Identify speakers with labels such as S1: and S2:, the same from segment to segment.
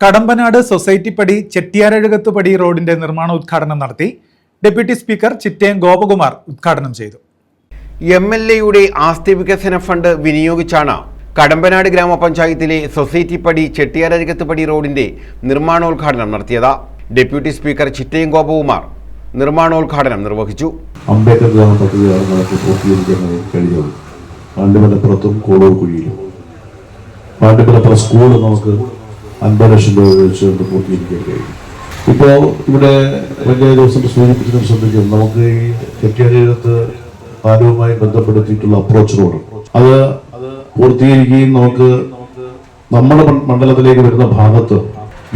S1: കടമ്പനാട് സൊസൈറ്റിപ്പടി ചെട്ടിയാരഴുകത്തുപടി റോഡിന്റെ നിർമ്മാണോദ്ഘാടനം നടത്തി. ഡെപ്യൂട്ടി സ്പീക്കർ ചിറ്റയം ഗോപകുമാർ ഉദ്ഘാടനം ചെയ്തു.
S2: എംഎൽഎയുടെ ആസ്തി വികസന ഫണ്ട് വിനിയോഗിച്ചാണ് കടമ്പനാട് ഗ്രാമപഞ്ചായത്തിലെ സൊസൈറ്റിപ്പടി ചെട്ടിയാരഴുകത്തുപടി റോഡിന്റെ നിർമ്മാണോദ്ഘാടനം നടത്തിയത്. ഡെപ്യൂട്ടി സ്പീക്കർ ചിറ്റയം ഗോപകുമാർ നിർമ്മാണോദ്ഘാടനം നിർവഹിച്ചു.
S3: അംബേദ്കർ ഗ്രാമ പദ്ധതിയാണ് നമുക്ക് പൂർത്തീകരിക്കാൻ കഴിഞ്ഞത്. പാണ്ഡ്യമലപ്പുറത്തും കോളൂർക്കുഴിയിലും പാണ്ഡ്യമലപ്പുറം സ്കൂൾ നമുക്ക് 50 ലക്ഷം രൂപ വെച്ചുകൊണ്ട് പൂർത്തീകരിക്കാൻ കഴിയും. ഇപ്പോൾ ഇവിടെ വലിയ ദിവസം സൂചിപ്പിച്ചതിനെ ശ്രദ്ധിക്കും. നമുക്ക് ഈ ചെട്ടിയാരഴുകത്ത് പാലവുമായി ബന്ധപ്പെടുത്തിയിട്ടുള്ള അപ്രോച്ച് റോഡ് അത് പൂർത്തീകരിക്കുകയും നമുക്ക് നമ്മുടെ മണ്ഡലത്തിലേക്ക് വരുന്ന ഭാഗത്ത്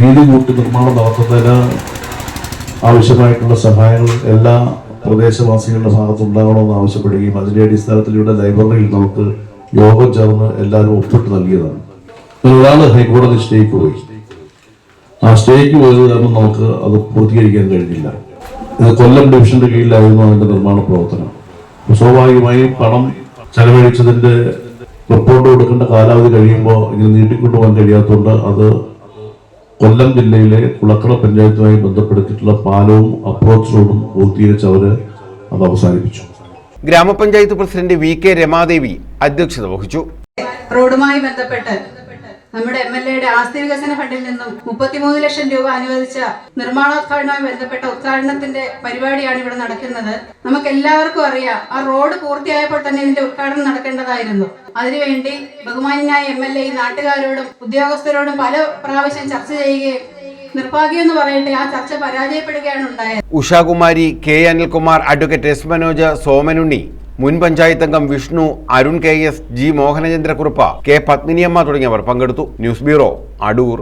S3: വീതി കൂട്ടി നിർമ്മാണം നടത്തുന്നതിന് ആവശ്യമായിട്ടുള്ള സഹായങ്ങൾ എല്ലാ പ്രദേശവാസികളുടെ ഭാഗത്തുണ്ടാകണമെന്ന് ആവശ്യപ്പെടുകയും അതിന്റെ അടിസ്ഥാനത്തിലൂടെ ലൈബ്രറിയിൽ നമുക്ക് യോഗം ചേർന്ന് എല്ലാവരും ഒപ്പിട്ട് നൽകിയതാണ്. ഒരാൾ ഹൈക്കോടതി സ്റ്റേക്ക് പോയി. ആ സ്റ്റേക്ക് പോയത് കാരണം നമുക്ക് അത് പൂർത്തീകരിക്കാൻ കഴിഞ്ഞില്ല. ഇത് കൊല്ലം ഡിവിഷന്റെ കീഴിലായിരുന്നു അതിന്റെ നിർമ്മാണ പ്രവർത്തനം. സ്വാഭാവികമായും പണം ചെലവഴിച്ചതിന്റെ റിപ്പോർട്ട് കൊടുക്കേണ്ട കാലാവധി കഴിയുമ്പോൾ ഇങ്ങനെ നീട്ടിക്കൊണ്ടുപോകാൻ കഴിയാത്തതുകൊണ്ട് അത് കൊല്ലം ജില്ലയിലെ കുളക്കട പഞ്ചായത്തുമായി ബന്ധപ്പെടുത്തിയിട്ടുള്ള പാലവും അപ്രോച്ച് റോഡും പൂർത്തീകരിച്ച് അവര് അത് അവസാനിപ്പിച്ചു.
S2: ഗ്രാമപഞ്ചായത്ത് പ്രസിഡന്റ് VK രമാദേവി അധ്യക്ഷത വഹിച്ചു.
S4: റോഡുമായി ബന്ധപ്പെട്ട് നമ്മുടെ എംഎൽഎയുടെ ആസ്തി വികസന ഫണ്ടിൽ നിന്നും 33 ലക്ഷം രൂപ അനുവദിച്ച നിർമ്മാണോദ്ഘാടനവുമായി ബന്ധപ്പെട്ട ഉദ്ഘാടനത്തിന്റെ പരിപാടിയാണ് ഇവിടെ നടക്കുന്നത്. നമുക്ക് എല്ലാവർക്കും അറിയാം, ആ റോഡ് പൂർത്തിയായപ്പോൾ തന്നെ ഇതിന്റെ ഉദ്ഘാടനം നടക്കേണ്ടതായിരുന്നു. അതിനുവേണ്ടി ബഹുമാന്യനായ എംഎൽഎ നാട്ടുകാരോടും ഉദ്യോഗസ്ഥരോടും പല പ്രാവശ്യം ചർച്ച ചെയ്യുകയും നിർഭാഗ്യം എന്ന് പറയട്ടെ ആ ചർച്ച പരാജയപ്പെടുകയാണ് ഉണ്ടായത്.
S2: Ushakumari, K Anilkumar, advocate S Manoj, Somanunni, മുൻ പഞ്ചായത്ത് അംഗം Vishnu, Arun KS, G മോഹനചന്ദ്രക്കുറുപ്പ്, K Padminiamma തുടങ്ങിയവർ പങ്കെടുത്തു. News bureau, Adoor.